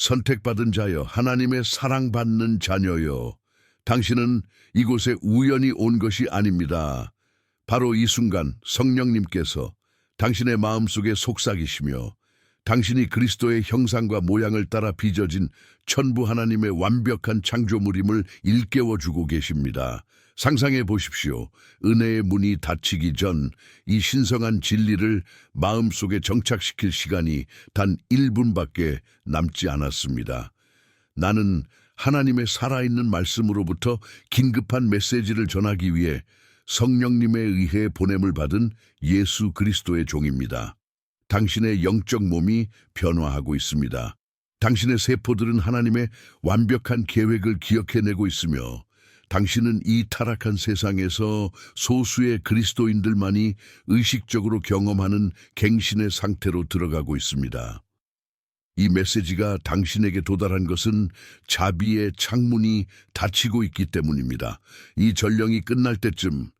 선택받은 자여, 하나님의 사랑받는 자녀여, 당신은 이곳에 우연히 온 것이 아닙니다. 바로 이 순간 성령님께서 당신의 마음속에 속삭이시며 당신이 그리스도의 형상과 모양을 따라 빚어진 천부 하나님의 완벽한 창조물임을 일깨워주고 계십니다. 상상해 보십시오. 은혜의 문이 닫히기 전 이 신성한 진리를 마음속에 정착시킬 시간이 단 1분밖에 남지 않았습니다. 나는 하나님의 살아있는 말씀으로부터 긴급한 메시지를 전하기 위해 성령님에 의해 보냄을 받은 예수 그리스도의 종입니다. 당신의 영적 몸이 변화하고 있습니다. 당신의 세포들은 하나님의 완벽한 계획을 기억해내고 있으며 당신은 이 타락한 세상에서 소수의 그리스도인들만이 의식적으로 경험하는 갱신의 상태로 들어가고 있습니다. 이 메시지가 당신에게 도달한 것은 자비의 창문이 닫히고 있기 때문입니다. 이 전령이 끝날 때쯤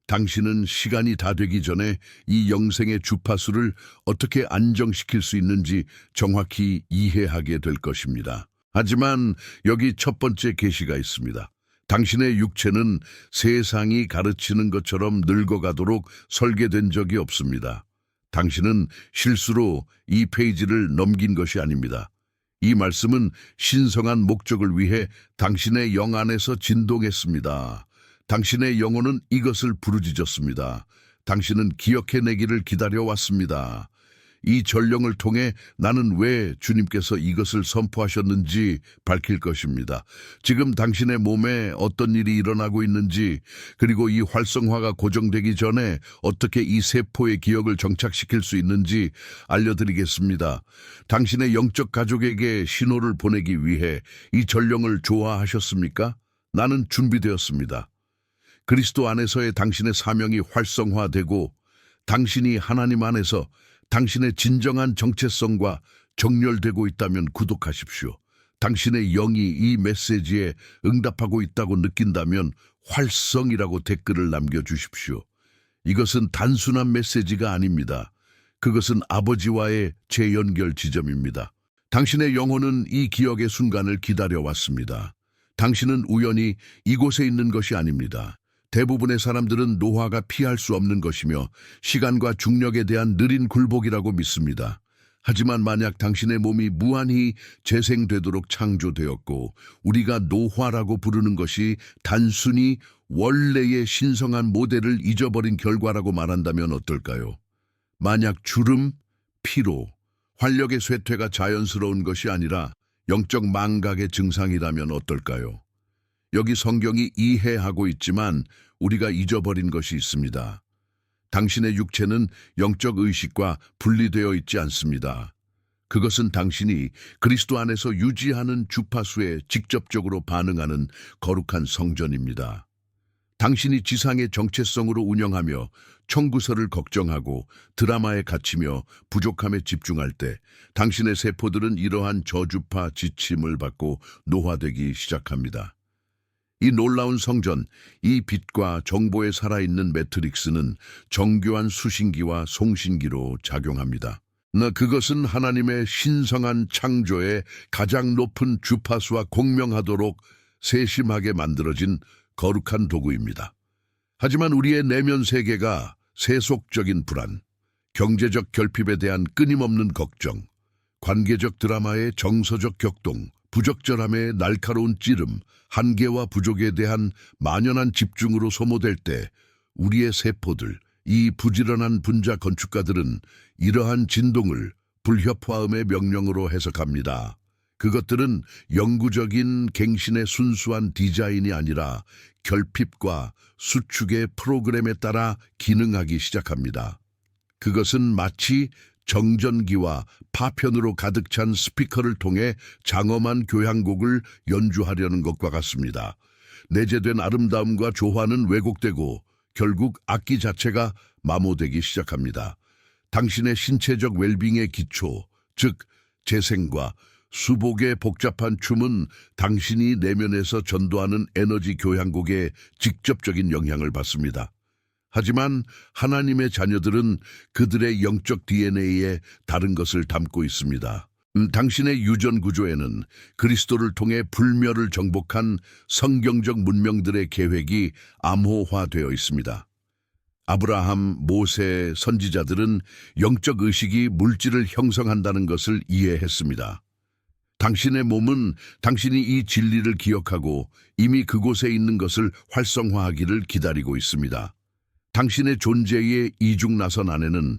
당신은 시간이 다 되기 전에 이 영생의 주파수를 어떻게 안정시킬 수 있는지 정확히 이해하게 될 것입니다. 하지만 여기 첫 번째 계시가 있습니다. 당신의 육체는 세상이 가르치는 것처럼 늙어가도록 설계된 적이 없습니다. 당신은 실수로 이 페이지를 넘긴 것이 아닙니다. 이 말씀은 신성한 목적을 위해 당신의 영 안에서 진동했습니다. 당신의 영혼은 이것을 부르짖었습니다. 당신은 기억해내기를 기다려왔습니다. 이 전령을 통해 나는 왜 주님께서 이것을 선포하셨는지 밝힐 것입니다. 지금 당신의 몸에 어떤 일이 일어나고 있는지, 그리고 이 활성화가 고정되기 전에 어떻게 이 세포의 기억을 정착시킬 수 있는지 알려드리겠습니다. 당신의 영적 가족에게 신호를 보내기 위해 이 전령을 좋아하셨습니까? 나는 준비되었습니다. 그리스도 안에서의 당신의 사명이 활성화되고 당신이 하나님 안에서 당신의 진정한 정체성과 정렬되고 있다면 구독하십시오. 당신의 영이 이 메시지에 응답하고 있다고 느낀다면 활성이라고 댓글을 남겨주십시오. 이것은 단순한 메시지가 아닙니다. 그것은 아버지와의 재연결 지점입니다. 당신의 영혼은 이 기억의 순간을 기다려왔습니다. 당신은 우연히 이곳에 있는 것이 아닙니다. 대부분의 사람들은 노화가 피할 수 없는 것이며 시간과 중력에 대한 느린 굴복이라고 믿습니다. 하지만 만약 당신의 몸이 무한히 재생되도록 창조되었고 우리가 노화라고 부르는 것이 단순히 원래의 신성한 모델을 잊어버린 결과라고 말한다면 어떨까요? 만약 주름, 피로, 활력의 쇠퇴가 자연스러운 것이 아니라 영적 망각의 증상이라면 어떨까요? 여기 성경이 이해하고 있지만 우리가 잊어버린 것이 있습니다. 당신의 육체는 영적 의식과 분리되어 있지 않습니다. 그것은 당신이 그리스도 안에서 유지하는 주파수에 직접적으로 반응하는 거룩한 성전입니다. 당신이 지상의 정체성으로 운영하며 청구서를 걱정하고 드라마에 갇히며 부족함에 집중할 때 당신의 세포들은 이러한 저주파 지침을 받고 노화되기 시작합니다. 이 놀라운 성전, 이 빛과 정보에 살아있는 매트릭스는 정교한 수신기와 송신기로 작용합니다. 그것은 하나님의 신성한 창조에 가장 높은 주파수와 공명하도록 세심하게 만들어진 거룩한 도구입니다. 하지만 우리의 내면 세계가 세속적인 불안, 경제적 결핍에 대한 끊임없는 걱정, 관계적 드라마의 정서적 격동, 부적절함의 날카로운 찌름, 한계와 부족에 대한 만연한 집중으로 소모될 때 우리의 세포들, 이 부지런한 분자 건축가들은 이러한 진동을 불협화음의 명령으로 해석합니다. 그것들은 영구적인 갱신의 순수한 디자인이 아니라 결핍과 수축의 프로그램에 따라 기능하기 시작합니다. 그것은 마치 정전기와 파편으로 가득 찬 스피커를 통해 장엄한 교향곡을 연주하려는 것과 같습니다. 내재된 아름다움과 조화는 왜곡되고 결국 악기 자체가 마모되기 시작합니다. 당신의 신체적 웰빙의 기초, 즉 재생과 수복의 복잡한 춤은 당신이 내면에서 전도하는 에너지 교향곡에 직접적인 영향을 받습니다. 하지만 하나님의 자녀들은 그들의 영적 DNA에 다른 것을 담고 있습니다. 당신의 유전 구조에는 그리스도를 통해 불멸을 정복한 성경적 문명들의 계획이 암호화되어 있습니다. 아브라함, 모세, 선지자들은 영적 의식이 물질을 형성한다는 것을 이해했습니다. 당신의 몸은 당신이 이 진리를 기억하고 이미 그곳에 있는 것을 활성화하기를 기다리고 있습니다. 당신의 존재의 이중나선 안에는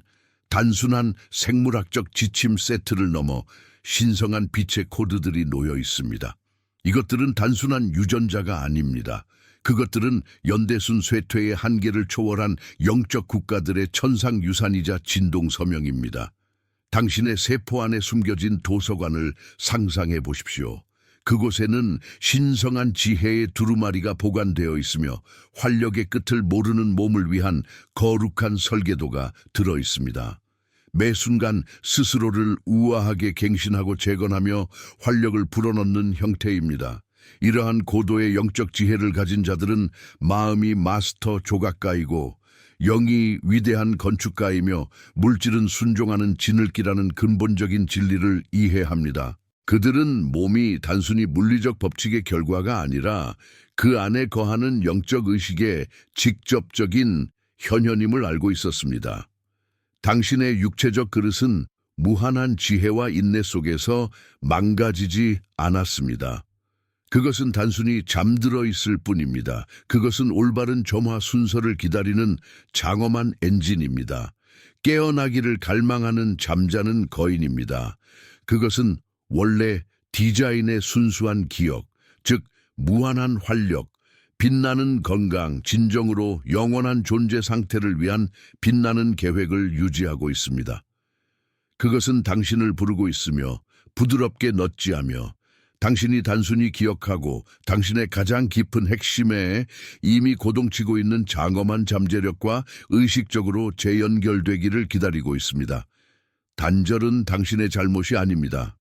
단순한 생물학적 지침 세트를 넘어 신성한 빛의 코드들이 놓여 있습니다. 이것들은 단순한 유전자가 아닙니다. 그것들은 연대순 쇠퇴의 한계를 초월한 영적 국가들의 천상 유산이자 진동 서명입니다. 당신의 세포 안에 숨겨진 도서관을 상상해 보십시오. 그곳에는 신성한 지혜의 두루마리가 보관되어 있으며 활력의 끝을 모르는 몸을 위한 거룩한 설계도가 들어 있습니다. 매 순간 스스로를 우아하게 갱신하고 재건하며 활력을 불어넣는 형태입니다. 이러한 고도의 영적 지혜를 가진 자들은 마음이 마스터 조각가이고 영이 위대한 건축가이며 물질은 순종하는 지늘기라는 근본적인 진리를 이해합니다. 그들은 몸이 단순히 물리적 법칙의 결과가 아니라 그 안에 거하는 영적 의식의 직접적인 현현임을 알고 있었습니다. 당신의 육체적 그릇은 무한한 지혜와 인내 속에서 망가지지 않았습니다. 그것은 단순히 잠들어 있을 뿐입니다. 그것은 올바른 점화 순서를 기다리는 장엄한 엔진입니다. 깨어나기를 갈망하는 잠자는 거인입니다. 그것은 원래 디자인의 순수한 기억, 즉 무한한 활력, 빛나는 건강, 진정으로 영원한 존재 상태를 위한 빛나는 계획을 유지하고 있습니다. 그것은 당신을 부르고 있으며 부드럽게 넛지하며 당신이 단순히 기억하고 당신의 가장 깊은 핵심에 이미 고동치고 있는 장엄한 잠재력과 의식적으로 재연결되기를 기다리고 있습니다. 단절은 당신의 잘못이 아닙니다.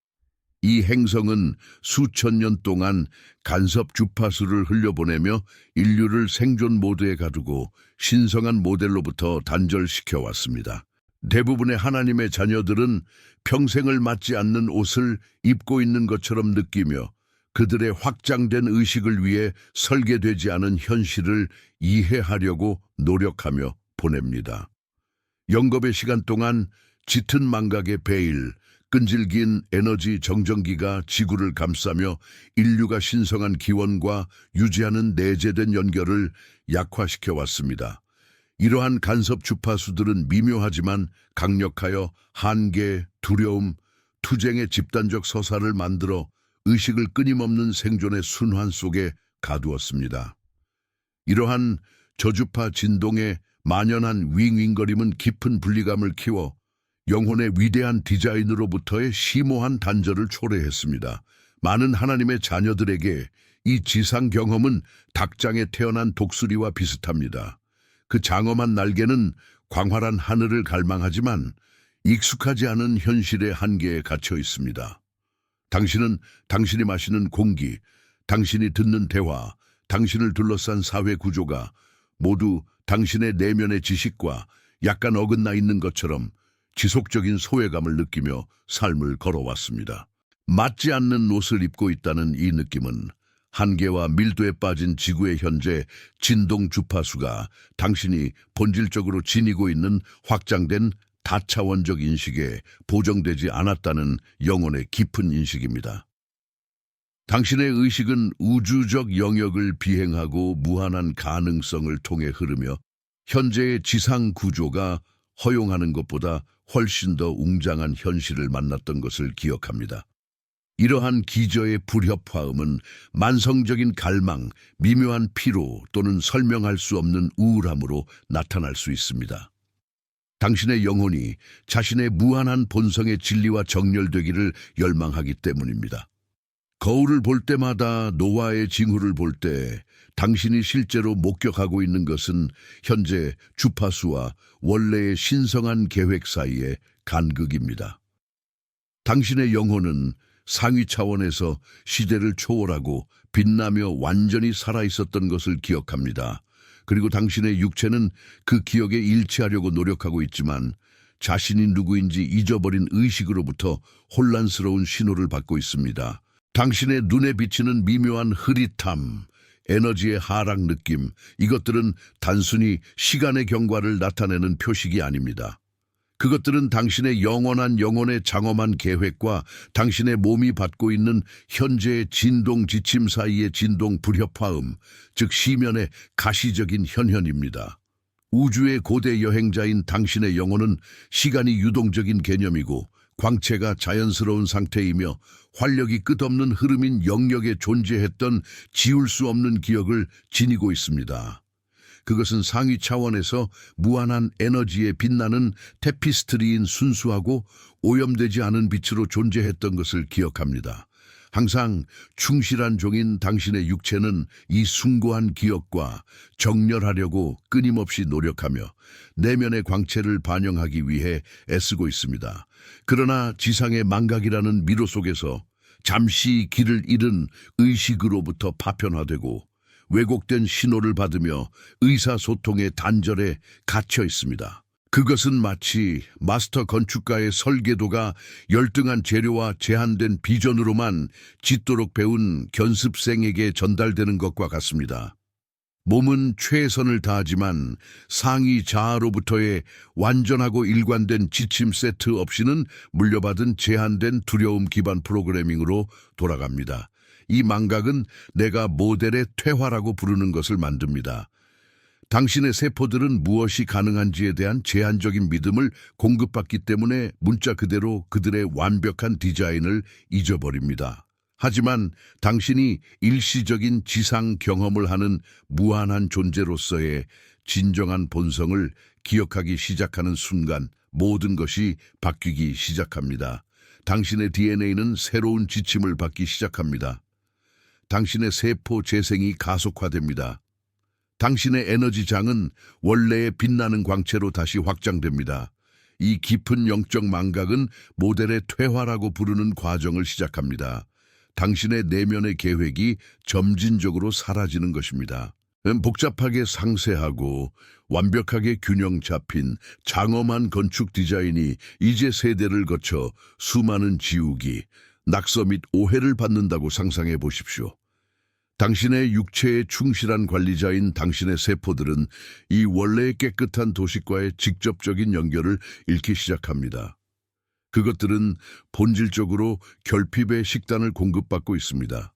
이 행성은 수천 년 동안 간섭 주파수를 흘려보내며 인류를 생존 모드에 가두고 신성한 모델로부터 단절시켜 왔습니다. 대부분의 하나님의 자녀들은 평생을 맞지 않는 옷을 입고 있는 것처럼 느끼며 그들의 확장된 의식을 위해 설계되지 않은 현실을 이해하려고 노력하며 보냅니다. 영겁의 시간 동안 짙은 망각의 베일, 끈질긴 에너지 정전기가 지구를 감싸며 인류가 신성한 기원과 유지하는 내재된 연결을 약화시켜 왔습니다. 이러한 간섭 주파수들은 미묘하지만 강력하여 한계, 두려움, 투쟁의 집단적 서사를 만들어 의식을 끊임없는 생존의 순환 속에 가두었습니다. 이러한 저주파 진동의 만연한 윙윙거림은 깊은 분리감을 키워 영혼의 위대한 디자인으로부터의 심오한 단절을 초래했습니다. 많은 하나님의 자녀들에게 이 지상 경험은 닭장에 태어난 독수리와 비슷합니다. 그 장엄한 날개는 광활한 하늘을 갈망하지만 익숙하지 않은 현실의 한계에 갇혀 있습니다. 당신은 당신이 마시는 공기, 당신이 듣는 대화, 당신을 둘러싼 사회 구조가 모두 당신의 내면의 지식과 약간 어긋나 있는 것처럼 지속적인 소외감을 느끼며 삶을 걸어왔습니다. 맞지 않는 옷을 입고 있다는 이 느낌은 한계와 밀도에 빠진 지구의 현재 진동 주파수가 당신이 본질적으로 지니고 있는 확장된 다차원적 인식에 보정되지 않았다는 영혼의 깊은 인식입니다. 당신의 의식은 우주적 영역을 비행하고 무한한 가능성을 통해 흐르며 현재의 지상 구조가 허용하는 것보다 훨씬 더 웅장한 현실을 만났던 것을 기억합니다. 이러한 기저의 불협화음은 만성적인 갈망, 미묘한 피로 또는 설명할 수 없는 우울함으로 나타날 수 있습니다. 당신의 영혼이 자신의 무한한 본성의 진리와 정렬되기를 열망하기 때문입니다. 거울을 볼 때마다 노아의 징후를 볼 때 당신이 실제로 목격하고 있는 것은 현재 주파수와 원래의 신성한 계획 사이의 간극입니다. 당신의 영혼은 상위 차원에서 시대를 초월하고 빛나며 완전히 살아있었던 것을 기억합니다. 그리고 당신의 육체는 그 기억에 일치하려고 노력하고 있지만 자신이 누구인지 잊어버린 의식으로부터 혼란스러운 신호를 받고 있습니다. 당신의 눈에 비치는 미묘한 흐릿함, 에너지의 하락 느낌, 이것들은 단순히 시간의 경과를 나타내는 표식이 아닙니다. 그것들은 당신의 영혼의 장엄한 계획과 당신의 몸이 받고 있는 현재의 진동 지침 사이의 진동 불협화음, 즉 시면의 가시적인 현현입니다. 우주의 고대 여행자인 당신의 영혼은 시간이 유동적인 개념이고 광채가 자연스러운 상태이며 활력이 끝없는 흐름인 영역에 존재했던 지울 수 없는 기억을 지니고 있습니다. 그것은 상위 차원에서 무한한 에너지에 빛나는 테피스트리인 순수하고 오염되지 않은 빛으로 존재했던 것을 기억합니다. 항상 충실한 종인 당신의 육체는 이 숭고한 기억과 정렬하려고 끊임없이 노력하며 내면의 광채를 반영하기 위해 애쓰고 있습니다. 그러나 지상의 망각이라는 미로 속에서 잠시 길을 잃은 의식으로부터 파편화되고 왜곡된 신호를 받으며 의사소통의 단절에 갇혀 있습니다. 그것은 마치 마스터 건축가의 설계도가 열등한 재료와 제한된 비전으로만 짙도록 배운 견습생에게 전달되는 것과 같습니다. 몸은 최선을 다하지만 상위 자아로부터의 완전하고 일관된 지침 세트 없이는 물려받은 제한된 두려움 기반 프로그래밍으로 돌아갑니다. 이 망각은 내가 모델의 퇴화라고 부르는 것을 만듭니다. 당신의 세포들은 무엇이 가능한지에 대한 제한적인 믿음을 공급받기 때문에 문자 그대로 그들의 완벽한 디자인을 잊어버립니다. 하지만 당신이 일시적인 지상 경험을 하는 무한한 존재로서의 진정한 본성을 기억하기 시작하는 순간 모든 것이 바뀌기 시작합니다. 당신의 DNA는 새로운 지침을 받기 시작합니다. 당신의 세포 재생이 가속화됩니다. 당신의 에너지장은 원래의 빛나는 광채로 다시 확장됩니다. 이 깊은 영적 망각은 모델의 퇴화라고 부르는 과정을 시작합니다. 당신의 내면의 계획이 점진적으로 사라지는 것입니다. 복잡하게 상세하고 완벽하게 균형 잡힌 장엄한 건축 디자인이 이제 세대를 거쳐 수많은 지우기, 낙서 및 오해를 받는다고 상상해 보십시오. 당신의 육체에 충실한 관리자인 당신의 세포들은 이 원래의 깨끗한 도식과의 직접적인 연결을 잃기 시작합니다. 그것들은 본질적으로 결핍의 식단을 공급받고 있습니다.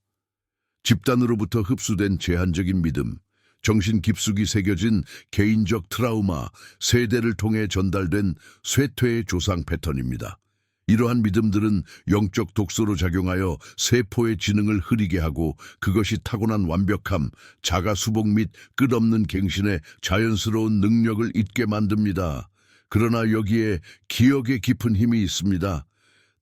집단으로부터 흡수된 제한적인 믿음, 정신 깊숙이 새겨진 개인적 트라우마, 세대를 통해 전달된 쇠퇴의 조상 패턴입니다. 이러한 믿음들은 영적 독소로 작용하여 세포의 지능을 흐리게 하고 그것이 타고난 완벽함, 자가 수복 및 끝없는 갱신의 자연스러운 능력을 잊게 만듭니다. 그러나 여기에 기억의 깊은 힘이 있습니다.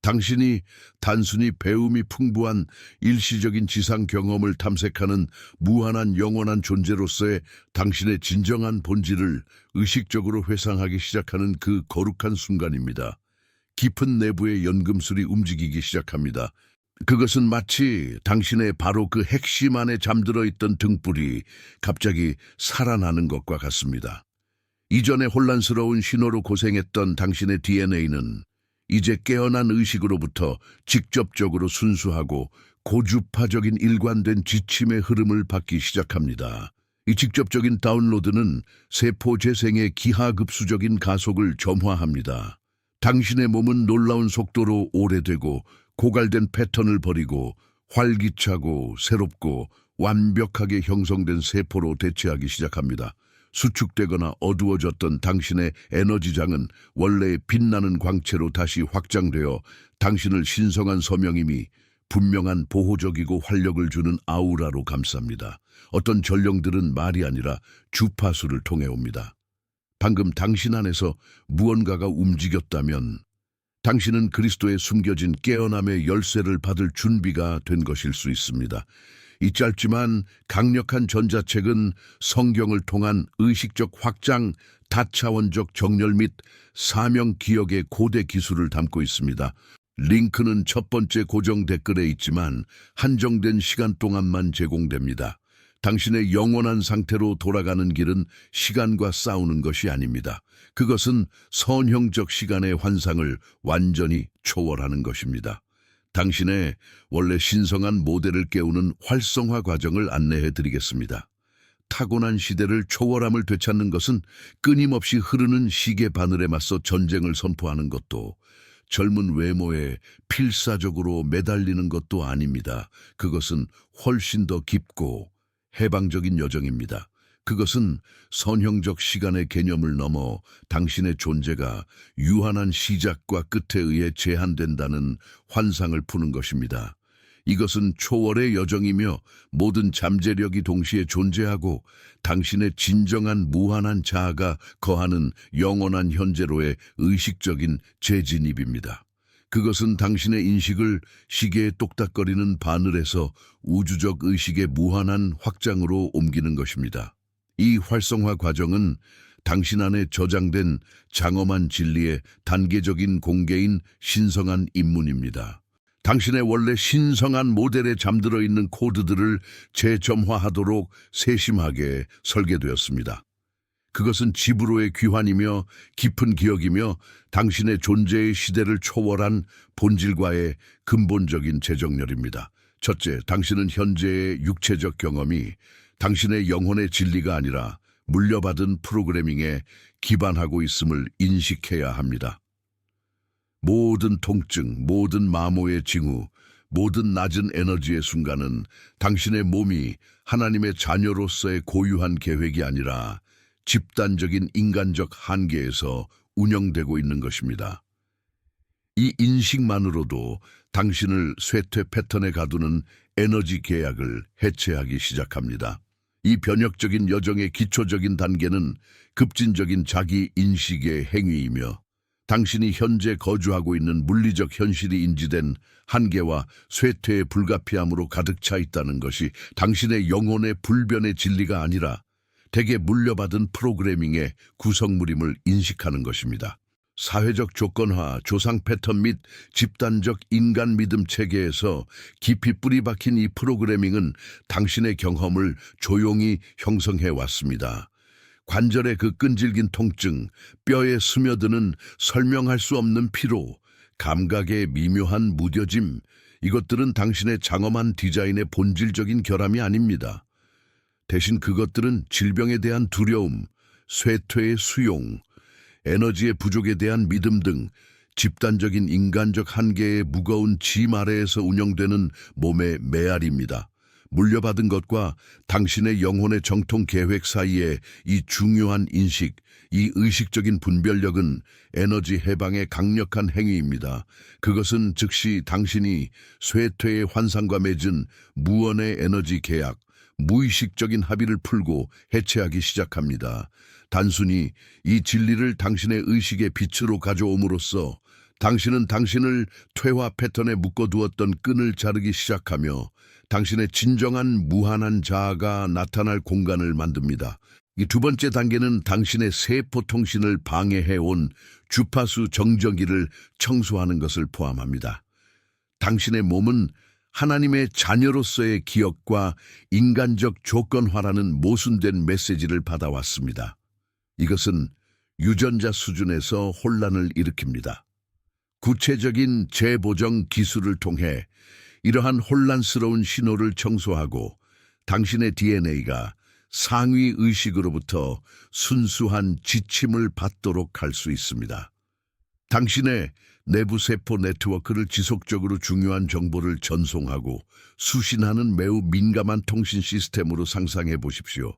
당신이 단순히 배움이 풍부한 일시적인 지상 경험을 탐색하는 무한한 영원한 존재로서의 당신의 진정한 본질을 의식적으로 회상하기 시작하는 그 거룩한 순간입니다. 깊은 내부의 연금술이 움직이기 시작합니다. 그것은 마치 당신의 바로 그 핵심 안에 잠들어 있던 등불이 갑자기 살아나는 것과 같습니다. 이전에 혼란스러운 신호로 고생했던 당신의 DNA는 이제 깨어난 의식으로부터 직접적으로 순수하고 고주파적인 일관된 지침의 흐름을 받기 시작합니다. 이 직접적인 다운로드는 세포 재생의 기하급수적인 가속을 점화합니다. 당신의 몸은 놀라운 속도로 오래되고 고갈된 패턴을 버리고 활기차고 새롭고 완벽하게 형성된 세포로 대체하기 시작합니다. 수축되거나 어두워졌던 당신의 에너지장은 원래의 빛나는 광채로 다시 확장되어 당신을 신성한 서명임이 분명한 보호적이고 활력을 주는 아우라로 감쌉니다. 어떤 전령들은 말이 아니라 주파수를 통해 옵니다. 방금 당신 안에서 무언가가 움직였다면 당신은 그리스도의 숨겨진 깨어남의 열쇠를 받을 준비가 된 것일 수 있습니다. 이 짧지만 강력한 전자책은 성경을 통한 의식적 확장, 다차원적 정렬 및 사명 기억의 고대 기술을 담고 있습니다. 링크는 첫 번째 고정 댓글에 있지만 한정된 시간 동안만 제공됩니다. 당신의 영원한 상태로 돌아가는 길은 시간과 싸우는 것이 아닙니다. 그것은 선형적 시간의 환상을 완전히 초월하는 것입니다. 당신의 원래 신성한 모델을 깨우는 활성화 과정을 안내해 드리겠습니다. 타고난 시대를 초월함을 되찾는 것은 끊임없이 흐르는 시계 바늘에 맞서 전쟁을 선포하는 것도 젊은 외모에 필사적으로 매달리는 것도 아닙니다. 그것은 훨씬 더 깊고 해방적인 여정입니다. 그것은 선형적 시간의 개념을 넘어 당신의 존재가 유한한 시작과 끝에 의해 제한된다는 환상을 푸는 것입니다. 이것은 초월의 여정이며 모든 잠재력이 동시에 존재하고 당신의 진정한 무한한 자아가 거하는 영원한 현재로의 의식적인 재진입입니다. 그것은 당신의 인식을 시계의 똑딱거리는 바늘에서 우주적 의식의 무한한 확장으로 옮기는 것입니다. 이 활성화 과정은 당신 안에 저장된 장엄한 진리의 단계적인 공개인 신성한 입문입니다. 당신의 원래 신성한 모델에 잠들어 있는 코드들을 재점화하도록 세심하게 설계되었습니다. 그것은 집으로의 귀환이며 깊은 기억이며 당신의 존재의 시대를 초월한 본질과의 근본적인 재정렬입니다. 첫째, 당신은 현재의 육체적 경험이 당신의 영혼의 진리가 아니라 물려받은 프로그래밍에 기반하고 있음을 인식해야 합니다. 모든 통증, 모든 마모의 징후, 모든 낮은 에너지의 순간은 당신의 몸이 하나님의 자녀로서의 고유한 계획이 아니라 집단적인 인간적 한계에서 운영되고 있는 것입니다. 이 인식만으로도 당신을 쇠퇴 패턴에 가두는 에너지 계약을 해체하기 시작합니다. 이 변혁적인 여정의 기초적인 단계는 급진적인 자기 인식의 행위이며 당신이 현재 거주하고 있는 물리적 현실이 인지된 한계와 쇠퇴의 불가피함으로 가득 차 있다는 것이 당신의 영혼의 불변의 진리가 아니라 대개 물려받은 프로그래밍의 구성물임을 인식하는 것입니다. 사회적 조건화, 조상 패턴 및 집단적 인간 믿음 체계에서 깊이 뿌리 박힌 이 프로그래밍은 당신의 경험을 조용히 형성해 왔습니다. 관절의 그 끈질긴 통증, 뼈에 스며드는 설명할 수 없는 피로, 감각의 미묘한 무뎌짐, 이것들은 당신의 장엄한 디자인의 본질적인 결함이 아닙니다. 대신 그것들은 질병에 대한 두려움, 쇠퇴의 수용, 에너지의 부족에 대한 믿음 등 집단적인 인간적 한계의 무거운 짐 아래에서 운영되는 몸의 메아리입니다. 물려받은 것과 당신의 영혼의 정통 계획 사이에 이 중요한 인식, 이 의식적인 분별력은 에너지 해방의 강력한 행위입니다. 그것은 즉시 당신이 쇠퇴의 환상과 맺은 무언의 에너지 계약, 무의식적인 합의를 풀고 해체하기 시작합니다. 단순히 이 진리를 당신의 의식의 빛으로 가져옴으로써 당신은 당신을 퇴화 패턴에 묶어두었던 끈을 자르기 시작하며 당신의 진정한 무한한 자아가 나타날 공간을 만듭니다. 이 두 번째 단계는 당신의 세포 통신을 방해해온 주파수 정전기를 청소하는 것을 포함합니다. 당신의 몸은 하나님의 자녀로서의 기억과 인간적 조건화라는 모순된 메시지를 받아왔습니다. 이것은 유전자 수준에서 혼란을 일으킵니다. 구체적인 재보정 기술을 통해 이러한 혼란스러운 신호를 청소하고 당신의 DNA가 상위 의식으로부터 순수한 지침을 받도록 할 수 있습니다. 당신의 내부 세포 네트워크를 지속적으로 중요한 정보를 전송하고 수신하는 매우 민감한 통신 시스템으로 상상해 보십시오.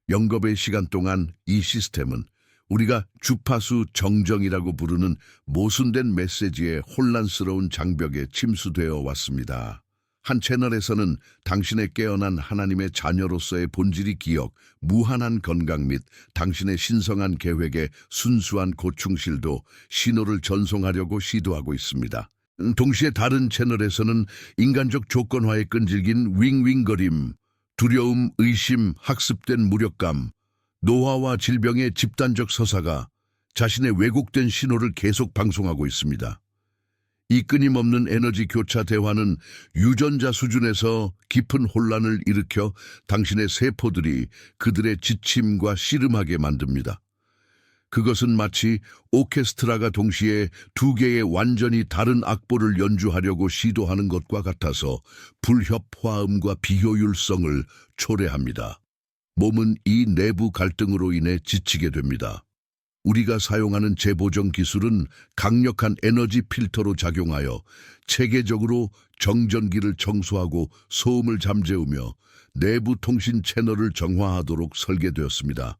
영겁의 시간 동안 이 시스템은 우리가 주파수 정정이라고 부르는 모순된 메시지의 혼란스러운 장벽에 침수되어 왔습니다. 한 채널에서는 당신의 깨어난 하나님의 자녀로서의 본질이 기억, 무한한 건강 및 당신의 신성한 계획의 순수한 고충실도 신호를 전송하려고 시도하고 있습니다. 동시에 다른 채널에서는 인간적 조건화에 끈질긴 윙윙거림, 두려움, 의심, 학습된 무력감, 노화와 질병의 집단적 서사가 자신의 왜곡된 신호를 계속 방송하고 있습니다. 이 끊임없는 에너지 교차 대화는 유전자 수준에서 깊은 혼란을 일으켜 당신의 세포들이 그들의 지침과 씨름하게 만듭니다. 그것은 마치 오케스트라가 동시에 두 개의 완전히 다른 악보를 연주하려고 시도하는 것과 같아서 불협화음과 비효율성을 초래합니다. 몸은 이 내부 갈등으로 인해 지치게 됩니다. 우리가 사용하는 재보정 기술은 강력한 에너지 필터로 작용하여 체계적으로 정전기를 청소하고 소음을 잠재우며 내부 통신 채널을 정화하도록 설계되었습니다.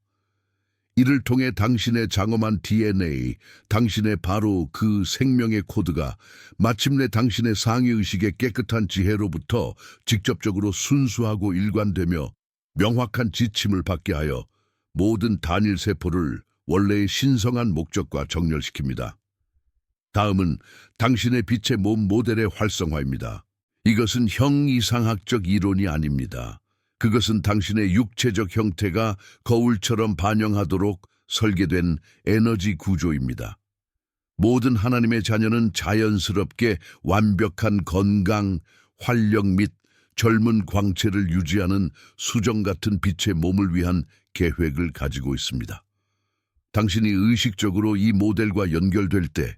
이를 통해 당신의 장엄한 DNA, 당신의 바로 그 생명의 코드가 마침내 당신의 상위의식의 깨끗한 지혜로부터 직접적으로 순수하고 일관되며 명확한 지침을 받게 하여 모든 단일 세포를 원래의 신성한 목적과 정렬시킵니다. 다음은 당신의 빛의 몸 모델의 활성화입니다. 이것은 형이상학적 이론이 아닙니다. 그것은 당신의 육체적 형태가 거울처럼 반영하도록 설계된 에너지 구조입니다. 모든 하나님의 자녀는 자연스럽게 완벽한 건강, 활력 및 젊은 광채를 유지하는 수정 같은 빛의 몸을 위한 계획을 가지고 있습니다. 당신이 의식적으로 이 모델과 연결될 때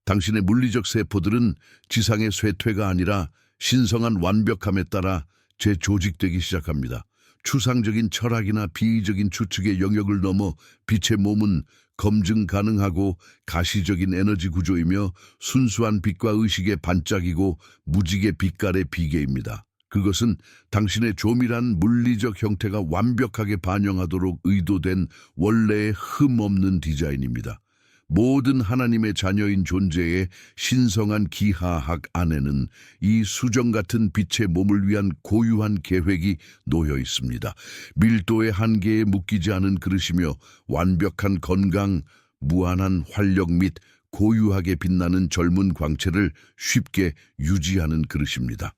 당신의 물리적 세포들은 지상의 쇠퇴가 아니라 신성한 완벽함에 따라 재조직되기 시작합니다. 추상적인 철학이나 비이적인 추측의 영역을 넘어 빛의 몸은 검증 가능하고 가시적인 에너지 구조이며 순수한 빛과 의식의 반짝이고 무지개 빛깔의 비계입니다. 그것은 당신의 조밀한 물리적 형태가 완벽하게 반영하도록 의도된 원래의 흠없는 디자인입니다. 모든 하나님의 자녀인 존재의 신성한 기하학 안에는 이 수정 같은 빛의 몸을 위한 고유한 계획이 놓여 있습니다. 밀도의 한계에 묶이지 않은 그릇이며 완벽한 건강, 무한한 활력 및 고유하게 빛나는 젊은 광채를 쉽게 유지하는 그릇입니다.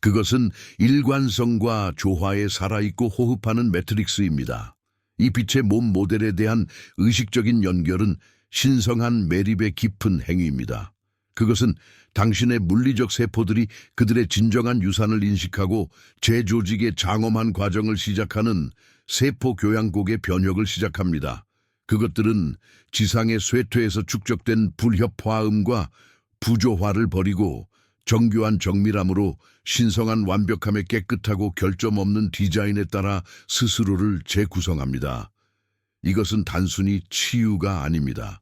그것은 일관성과 조화에 살아있고 호흡하는 매트릭스입니다. 이 빛의 몸 모델에 대한 의식적인 연결은 신성한 매립의 깊은 행위입니다. 그것은 당신의 물리적 세포들이 그들의 진정한 유산을 인식하고 재조직의 장엄한 과정을 시작하는 세포 교양곡의 변혁을 시작합니다. 그것들은 지상의 쇠퇴에서 축적된 불협화음과 부조화를 버리고 정교한 정밀함으로 신성한 완벽함의 깨끗하고 결점 없는 디자인에 따라 스스로를 재구성합니다. 이것은 단순히 치유가 아닙니다.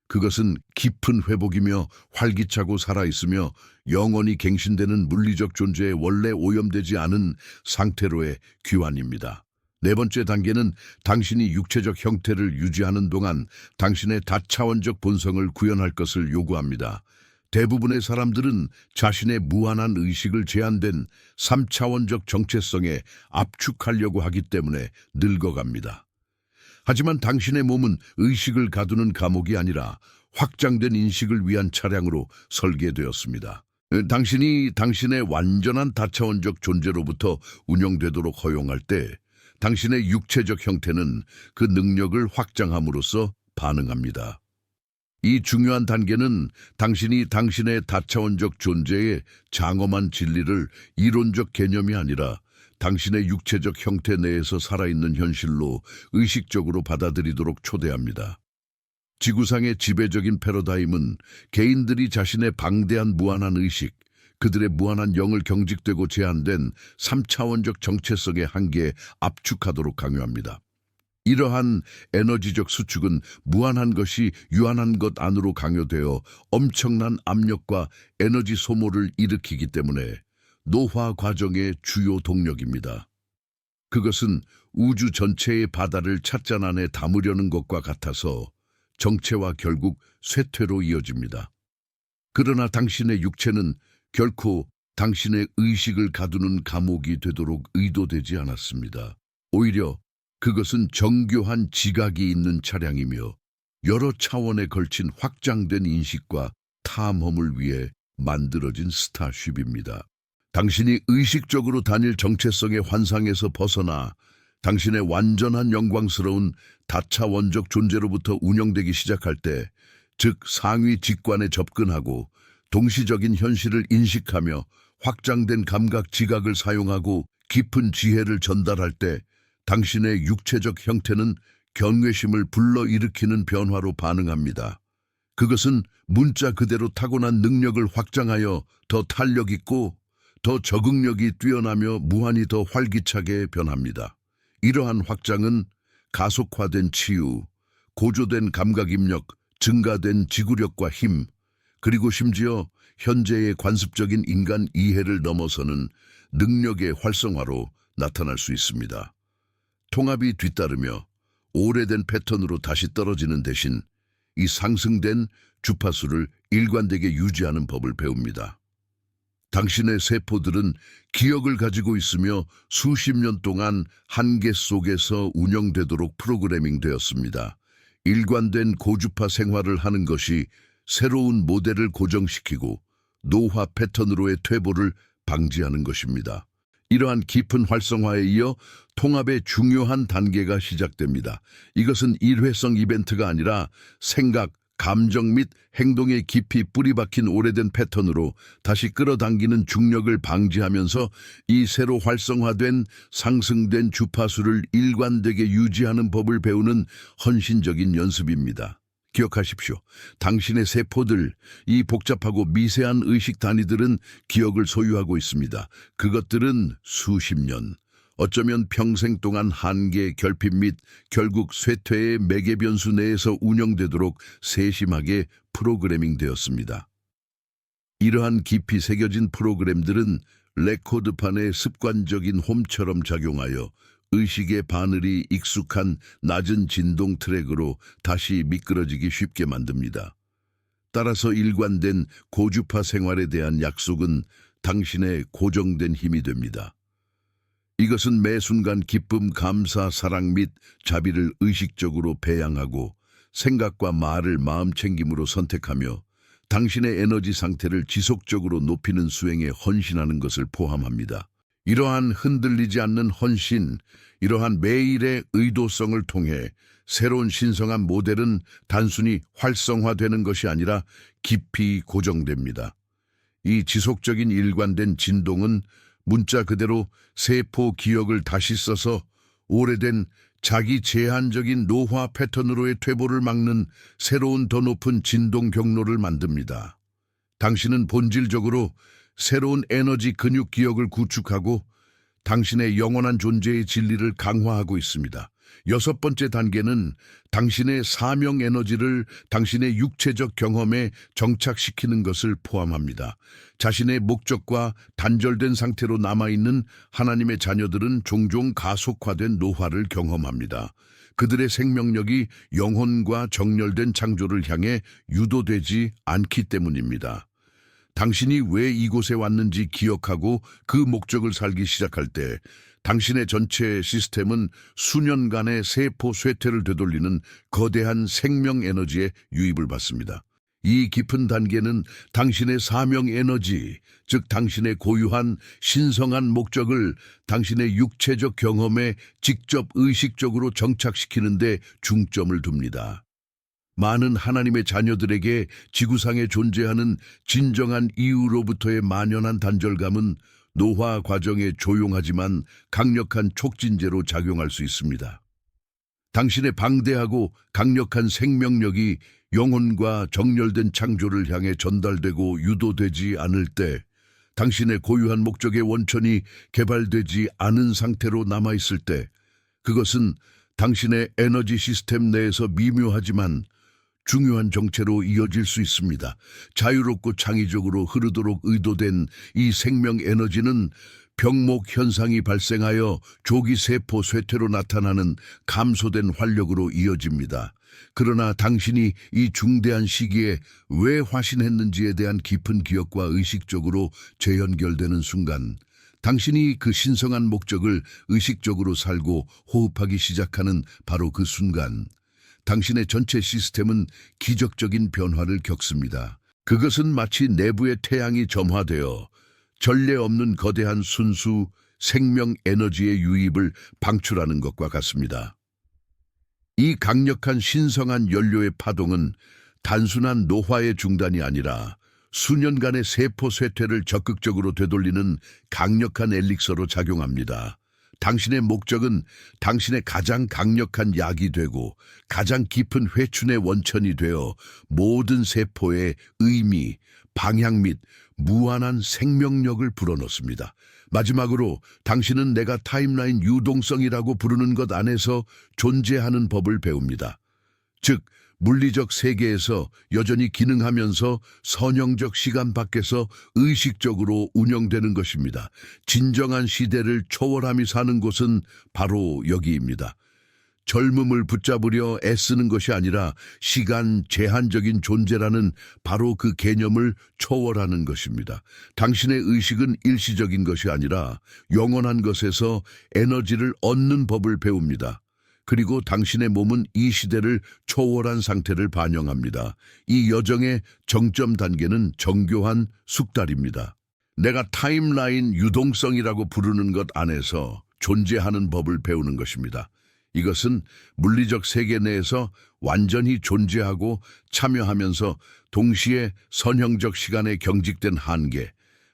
그것은 깊은 회복이며 활기차고 살아있으며 영원히 갱신되는 물리적 존재에 원래 오염되지 않은 상태로의 귀환입니다. 네 번째 단계는 당신이 육체적 형태를 유지하는 동안 당신의 다차원적 본성을 구현할 것을 요구합니다. 대부분의 사람들은 자신의 무한한 의식을 제한된 3차원적 정체성에 압축하려고 하기 때문에 늙어갑니다. 하지만 당신의 몸은 의식을 가두는 감옥이 아니라 확장된 인식을 위한 차량으로 설계되었습니다. 당신이 당신의 완전한 다차원적 존재로부터 운영되도록 허용할 때 당신의 육체적 형태는 그 능력을 확장함으로써 반응합니다. 이 중요한 단계는 당신이 당신의 다차원적 존재의 장엄한 진리를 이론적 개념이 아니라 당신의 육체적 형태 내에서 살아있는 현실로 의식적으로 받아들이도록 초대합니다. 지구상의 지배적인 패러다임은 개인들이 자신의 방대한 무한한 의식, 그들의 무한한 영을 경직되고 제한된 3차원적 정체성의 한계에 압축하도록 강요합니다. 이러한 에너지적 수축은 무한한 것이 유한한 것 안으로 강요되어 엄청난 압력과 에너지 소모를 일으키기 때문에 노화 과정의 주요 동력입니다. 그것은 우주 전체의 바다를 찻잔 안에 담으려는 것과 같아서 정체와 결국 쇠퇴로 이어집니다. 그러나 당신의 육체는 결코 당신의 의식을 가두는 감옥이 되도록 의도되지 않았습니다. 오히려 그것은 정교한 지각이 있는 차량이며 여러 차원에 걸친 확장된 인식과 탐험을 위해 만들어진 스타쉽입니다. 당신이 의식적으로 다닐 정체성의 환상에서 벗어나 당신의 완전한 영광스러운 다차원적 존재로부터 운영되기 시작할 때, 즉 상위 직관에 접근하고 동시적인 현실을 인식하며 확장된 감각 지각을 사용하고 깊은 지혜를 전달할 때 당신의 육체적 형태는 경외심을 불러일으키는 변화로 반응합니다. 그것은 문자 그대로 타고난 능력을 확장하여 더 탄력 있고 더 적응력이 뛰어나며 무한히 더 활기차게 변합니다. 이러한 확장은 가속화된 치유, 고조된 감각 입력, 증가된 지구력과 힘, 그리고 심지어 현재의 관습적인 인간 이해를 넘어서는 능력의 활성화로 나타날 수 있습니다. 통합이 뒤따르며 오래된 패턴으로 다시 떨어지는 대신 이 상승된 주파수를 일관되게 유지하는 법을 배웁니다. 당신의 세포들은 기억을 가지고 있으며 수십 년 동안 한계 속에서 운영되도록 프로그래밍 되었습니다. 일관된 고주파 생활을 하는 것이 새로운 모델을 고정시키고 노화 패턴으로의 퇴보를 방지하는 것입니다. 이러한 깊은 활성화에 이어 통합의 중요한 단계가 시작됩니다. 이것은 일회성 이벤트가 아니라 생각, 감정 및 행동에 깊이 뿌리박힌 오래된 패턴으로 다시 끌어당기는 중력을 방지하면서 이 새로 활성화된 상승된 주파수를 일관되게 유지하는 법을 배우는 헌신적인 연습입니다. 기억하십시오. 당신의 세포들, 이 복잡하고 미세한 의식 단위들은 기억을 소유하고 있습니다. 그것들은 수십 년, 어쩌면 평생 동안 한계, 결핍 및 결국 쇠퇴의 매개 변수 내에서 운영되도록 세심하게 프로그래밍 되었습니다. 이러한 깊이 새겨진 프로그램들은 레코드판의 습관적인 홈처럼 작용하여 의식의 바늘이 익숙한 낮은 진동 트랙으로 다시 미끄러지기 쉽게 만듭니다. 따라서 일관된 고주파 생활에 대한 약속은 당신의 고정된 힘이 됩니다. 이것은 매 순간 기쁨, 감사, 사랑 및 자비를 의식적으로 배양하고 생각과 말을 마음챙김으로 선택하며 당신의 에너지 상태를 지속적으로 높이는 수행에 헌신하는 것을 포함합니다. 이러한 흔들리지 않는 헌신, 이러한 매일의 의도성을 통해 새로운 신성한 모델은 단순히 활성화되는 것이 아니라 깊이 고정됩니다. 이 지속적인 일관된 진동은 문자 그대로 세포 기억을 다시 써서 오래된 자기 제한적인 노화 패턴으로의 퇴보를 막는 새로운 더 높은 진동 경로를 만듭니다. 당신은 본질적으로 새로운 에너지 근육 기억을 구축하고 당신의 영원한 존재의 진리를 강화하고 있습니다. 여섯 번째 단계는 당신의 사명 에너지를 당신의 육체적 경험에 정착시키는 것을 포함합니다. 자신의 목적과 단절된 상태로 남아있는 하나님의 자녀들은 종종 가속화된 노화를 경험합니다. 그들의 생명력이 영혼과 정렬된 창조를 향해 유도되지 않기 때문입니다. 당신이 왜 이곳에 왔는지 기억하고 그 목적을 살기 시작할 때 당신의 전체 시스템은 수년간의 세포 쇠퇴를 되돌리는 거대한 생명 에너지에 유입을 받습니다. 이 깊은 단계는 당신의 사명 에너지, 즉 당신의 고유한 신성한 목적을 당신의 육체적 경험에 직접 의식적으로 정착시키는 데 중점을 둡니다. 많은 하나님의 자녀들에게 지구상에 존재하는 진정한 이유로부터의 만연한 단절감은 노화 과정에 조용하지만 강력한 촉진제로 작용할 수 있습니다. 당신의 방대하고 강력한 생명력이 영혼과 정렬된 창조를 향해 전달되고 유도되지 않을 때 당신의 고유한 목적의 원천이 개발되지 않은 상태로 남아있을 때 그것은 당신의 에너지 시스템 내에서 미묘하지만 중요한 정체로 이어질 수 있습니다. 자유롭고 창의적으로 흐르도록 의도된 이 생명 에너지는 병목 현상이 발생하여 조기 세포 쇠퇴로 나타나는 감소된 활력으로 이어집니다. 그러나 당신이 이 중대한 시기에 왜 화신했는지에 대한 깊은 기억과 의식적으로 재연결되는 순간 당신이 그 신성한 목적을 의식적으로 살고 호흡하기 시작하는 바로 그 순간 당신의 전체 시스템은 기적적인 변화를 겪습니다. 그것은 마치 내부의 태양이 점화되어 전례 없는 거대한 순수 생명 에너지의 유입을 방출하는 것과 같습니다. 이 강력한 신성한 연료의 파동은 단순한 노화의 중단이 아니라 수년간의 세포 쇠퇴를 적극적으로 되돌리는 강력한 엘릭서로 작용합니다. 당신의 목적은 당신의 가장 강력한 약이 되고 가장 깊은 회춘의 원천이 되어 모든 세포에 의미, 방향 및 무한한 생명력을 불어넣습니다. 마지막으로 당신은 내가 타임라인 유동성이라고 부르는 것 안에서 존재하는 법을 배웁니다. 즉, 물리적 세계에서 여전히 기능하면서 선형적 시간 밖에서 의식적으로 운영되는 것입니다. 진정한 시대를 초월함이 사는 곳은 바로 여기입니다. 젊음을 붙잡으려 애쓰는 것이 아니라 시간 제한적인 존재라는 바로 그 개념을 초월하는 것입니다. 당신의 의식은 일시적인 것이 아니라 영원한 것에서 에너지를 얻는 법을 배웁니다. 그리고 당신의 몸은 이 시대를 초월한 상태를 반영합니다. 이 여정의 정점 단계는 정교한 숙달입니다. 내가 타임라인 유동성이라고 부르는 것 안에서 존재하는 법을 배우는 것입니다. 이것은 물리적 세계 내에서 완전히 존재하고 참여하면서 동시에 선형적 시간에 경직된 한계,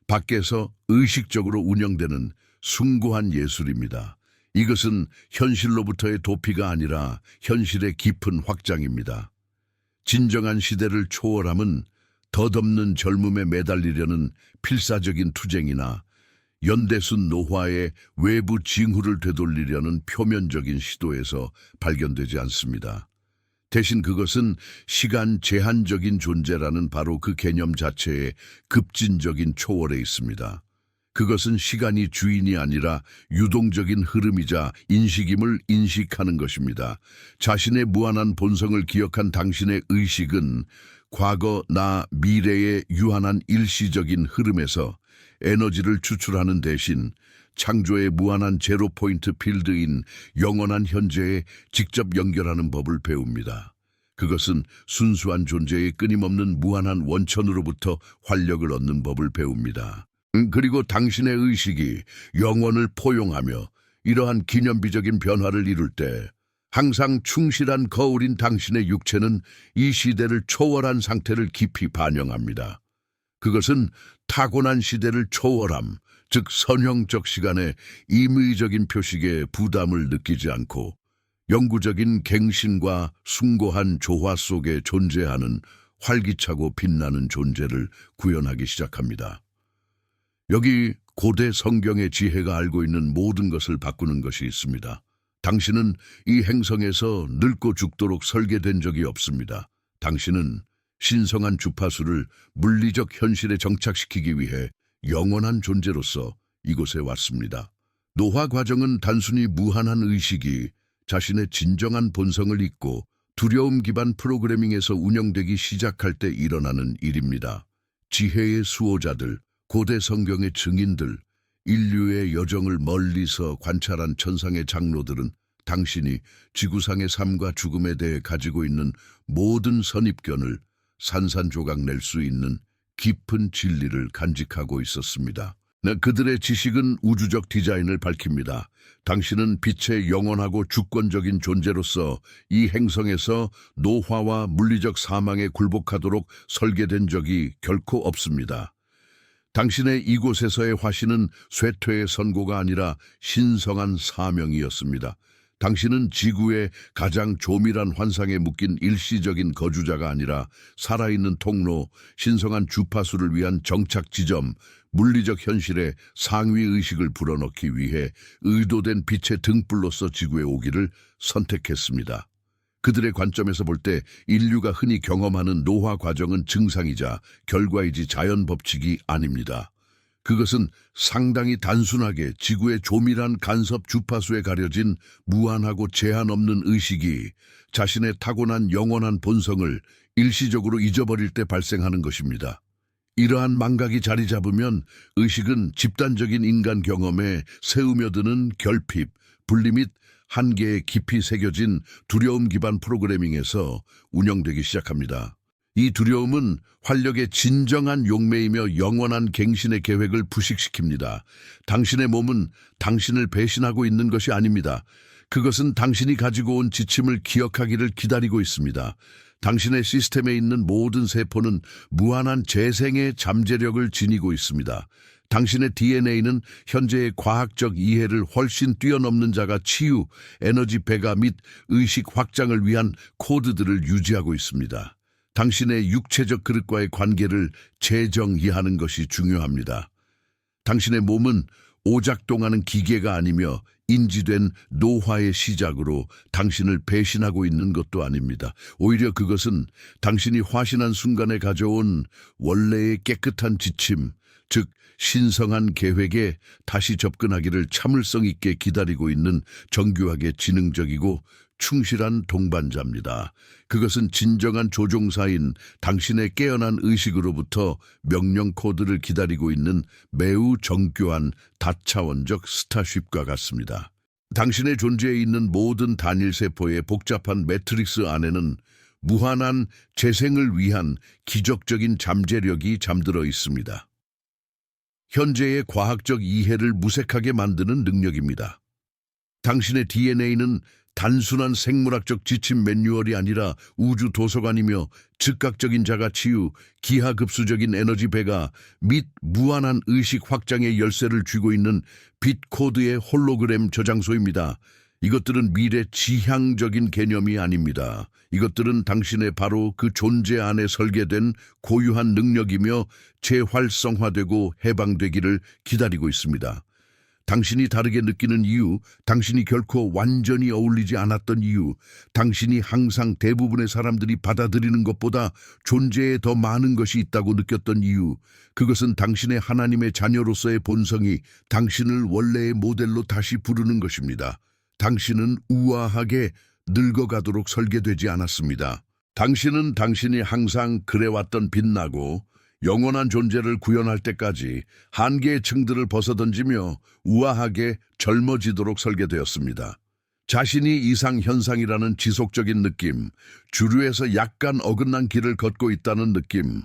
밖에서 의식적으로 운영되는 숭고한 예술입니다. 이것은 현실로부터의 도피가 아니라 현실의 깊은 확장입니다. 진정한 시대를 초월함은 덧없는 젊음에 매달리려는 필사적인 투쟁이나 연대순 노화의 외부 징후를 되돌리려는 표면적인 시도에서 발견되지 않습니다. 대신 그것은 시간 제한적인 존재라는 바로 그 개념 자체의 급진적인 초월에 있습니다. 그것은 시간이 주인이 아니라 유동적인 흐름이자 인식임을 인식하는 것입니다. 자신의 무한한 본성을 기억한 당신의 의식은 과거, 나, 미래의 유한한 일시적인 흐름에서 에너지를 추출하는 대신 창조의 무한한 제로 포인트 필드인 영원한 현재에 직접 연결하는 법을 배웁니다. 그것은 순수한 존재의 끊임없는 무한한 원천으로부터 활력을 얻는 법을 배웁니다. 그리고 당신의 의식이 영원을 포용하며 이러한 기념비적인 변화를 이룰 때 항상 충실한 거울인 당신의 육체는 이 시대를 초월한 상태를 깊이 반영합니다. 그것은 타고난 시대를 초월함, 즉 선형적 시간에 임의적인 표식에 부담을 느끼지 않고 영구적인 갱신과 숭고한 조화 속에 존재하는 활기차고 빛나는 존재를 구현하기 시작합니다. 여기 고대 성경의 지혜가 알고 있는 모든 것을 바꾸는 것이 있습니다. 당신은 이 행성에서 늙고 죽도록 설계된 적이 없습니다. 당신은 신성한 주파수를 물리적 현실에 정착시키기 위해 영원한 존재로서 이곳에 왔습니다. 노화 과정은 단순히 무한한 의식이 자신의 진정한 본성을 잊고 두려움 기반 프로그래밍에서 운영되기 시작할 때 일어나는 일입니다. 지혜의 수호자들, 고대 성경의 증인들, 인류의 여정을 멀리서 관찰한 천상의 장로들은 당신이 지구상의 삶과 죽음에 대해 가지고 있는 모든 선입견을 산산조각 낼 수 있는 깊은 진리를 간직하고 있었습니다. 그들의 지식은 우주적 디자인을 밝힙니다. 당신은 빛의 영원하고 주권적인 존재로서 이 행성에서 노화와 물리적 사망에 굴복하도록 설계된 적이 결코 없습니다. 당신의 이곳에서의 화신은 쇠퇴의 선고가 아니라 신성한 사명이었습니다. 당신은 지구의 가장 조밀한 환상에 묶인 일시적인 거주자가 아니라 살아있는 통로, 신성한 주파수를 위한 정착 지점, 물리적 현실에 상위의식을 불어넣기 위해 의도된 빛의 등불로서 지구에 오기를 선택했습니다. 그들의 관점에서 볼 때 인류가 흔히 경험하는 노화 과정은 증상이자 결과이지 자연 법칙이 아닙니다. 그것은 상당히 단순하게 지구의 조밀한 간섭 주파수에 가려진 무한하고 제한 없는 의식이 자신의 타고난 영원한 본성을 일시적으로 잊어버릴 때 발생하는 것입니다. 이러한 망각이 자리 잡으면 의식은 집단적인 인간 경험에 새우며드는 결핍, 분리 및 한계에 깊이 새겨진 두려움 기반 프로그래밍에서 운영되기 시작합니다. 이 두려움은 활력의 진정한 용매이며 영원한 갱신의 계획을 부식시킵니다. 당신의 몸은 당신을 배신하고 있는 것이 아닙니다. 그것은 당신이 가지고 온 지침을 기억하기를 기다리고 있습니다. 당신의 시스템에 있는 모든 세포는 무한한 재생의 잠재력을 지니고 있습니다. 당신의 DNA는 현재의 과학적 이해를 훨씬 뛰어넘는 자가 치유, 에너지 배가 및 의식 확장을 위한 코드들을 유지하고 있습니다. 당신의 육체적 그릇과의 관계를 재정의하는 것이 중요합니다. 당신의 몸은 오작동하는 기계가 아니며 인지된 노화의 시작으로 당신을 배신하고 있는 것도 아닙니다. 오히려 그것은 당신이 화신한 순간에 가져온 원래의 깨끗한 지침, 즉 신성한 계획에 다시 접근하기를 참을성 있게 기다리고 있는 정교하게 지능적이고 충실한 동반자입니다. 그것은 진정한 조종사인 당신의 깨어난 의식으로부터 명령 코드를 기다리고 있는 매우 정교한 다차원적 스타쉽과 같습니다. 당신의 존재에 있는 모든 단일 세포의 복잡한 매트릭스 안에는 무한한 재생을 위한 기적적인 잠재력이 잠들어 있습니다. 현재의 과학적 이해를 무색하게 만드는 능력입니다. 당신의 DNA는 단순한 생물학적 지침 매뉴얼이 아니라 우주 도서관이며 즉각적인 자가 치유, 기하급수적인 에너지 배가 및 무한한 의식 확장의 열쇠를 쥐고 있는 빛 코드의 홀로그램 저장소입니다. 이것들은 미래 지향적인 개념이 아닙니다. 이것들은 당신의 바로 그 존재 안에 설계된 고유한 능력이며 재활성화되고 해방되기를 기다리고 있습니다. 당신이 다르게 느끼는 이유, 당신이 결코 완전히 어울리지 않았던 이유, 당신이 항상 대부분의 사람들이 받아들이는 것보다 존재에 더 많은 것이 있다고 느꼈던 이유, 그것은 당신의 하나님의 자녀로서의 본성이 당신을 원래의 모델로 다시 부르는 것입니다. 당신은 우아하게 늙어가도록 설계되지 않았습니다. 당신은 당신이 항상 그래왔던 빛나고 영원한 존재를 구현할 때까지 한계의 층들을 벗어던지며 우아하게 젊어지도록 설계되었습니다. 자신이 이상현상이라는 지속적인 느낌, 주류에서 약간 어긋난 길을 걷고 있다는 느낌,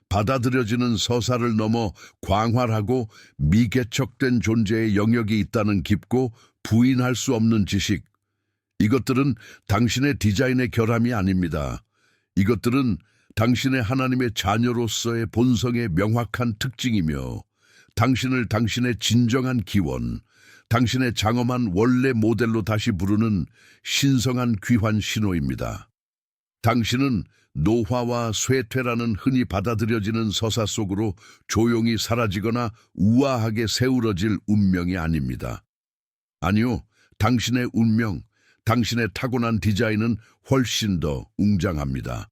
받아들여지는 서사를 넘어 광활하고 미개척된 존재의 영역이 있다는 깊고 부인할 수 없는 지식, 이것들은 당신의 디자인의 결함이 아닙니다. 이것들은 당신의 하나님의 자녀로서의 본성의 명확한 특징이며 당신을 당신의 진정한 기원, 당신의 장엄한 원래 모델로 다시 부르는 신성한 귀환 신호입니다. 당신은 노화와 쇠퇴라는 흔히 받아들여지는 서사 속으로 조용히 사라지거나 우아하게 세우러질 운명이 아닙니다. 아니요, 당신의 운명, 당신의 타고난 디자인은 훨씬 더 웅장합니다.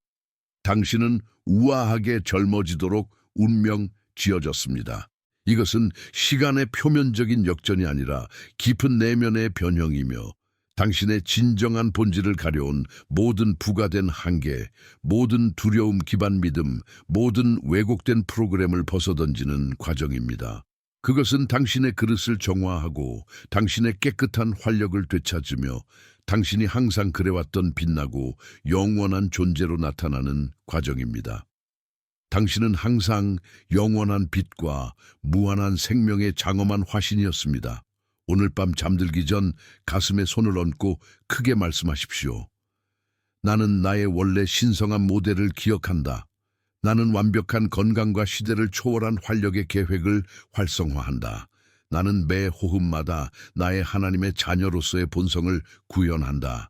당신은 우아하게 젊어지도록 운명 지어졌습니다. 이것은 시간의 표면적인 역전이 아니라 깊은 내면의 변형이며 당신의 진정한 본질을 가려온 모든 부가된 한계, 모든 두려움 기반 믿음, 모든 왜곡된 프로그램을 벗어던지는 과정입니다. 그것은 당신의 그릇을 정화하고 당신의 깨끗한 활력을 되찾으며 당신이 항상 그래왔던 빛나고 영원한 존재로 나타나는 과정입니다. 당신은 항상 영원한 빛과 무한한 생명의 장엄한 화신이었습니다. 오늘 밤 잠들기 전 가슴에 손을 얹고 크게 말씀하십시오. 나는 나의 원래 신성한 모델을 기억한다. 나는 완벽한 건강과 시대를 초월한 활력의 계획을 활성화한다. 나는 매 호흡마다 나의 하나님의 자녀로서의 본성을 구현한다.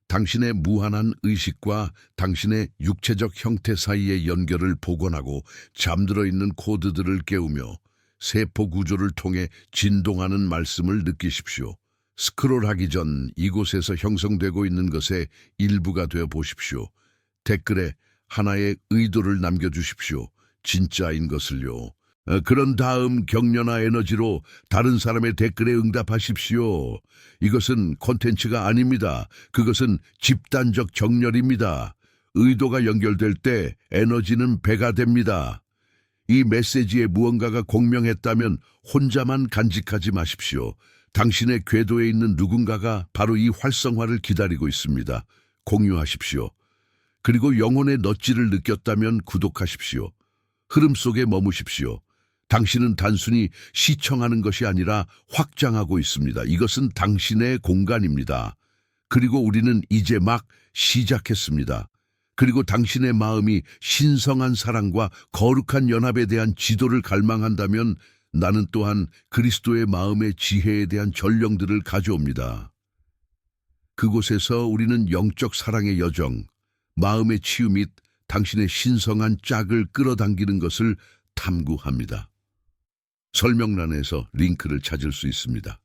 당신의 무한한 의식과 당신의 육체적 형태 사이의 연결을 복원하고 잠들어 있는 코드들을 깨우며 세포 구조를 통해 진동하는 말씀을 느끼십시오. 스크롤하기 전 이곳에서 형성되고 있는 것의 일부가 되어 보십시오. 댓글에 하나의 의도를 남겨주십시오. 진짜인 것을요. 그런 다음 격려나 에너지로 다른 사람의 댓글에 응답하십시오. 이것은 콘텐츠가 아닙니다. 그것은 집단적 정렬입니다. 의도가 연결될 때 에너지는 배가 됩니다. 이 메시지에 무언가가 공명했다면 혼자만 간직하지 마십시오. 당신의 궤도에 있는 누군가가 바로 이 활성화를 기다리고 있습니다. 공유하십시오. 그리고 영혼의 넛지를 느꼈다면 구독하십시오. 흐름 속에 머무십시오. 당신은 단순히 시청하는 것이 아니라 확장하고 있습니다. 이것은 당신의 공간입니다. 그리고 우리는 이제 막 시작했습니다. 그리고 당신의 마음이 신성한 사랑과 거룩한 연합에 대한 지도를 갈망한다면 나는 또한 그리스도의 마음의 지혜에 대한 전령들을 가져옵니다. 그곳에서 우리는 영적 사랑의 여정, 마음의 치유 및 당신의 신성한 짝을 끌어당기는 것을 탐구합니다. 설명란에서 링크를 찾을 수 있습니다.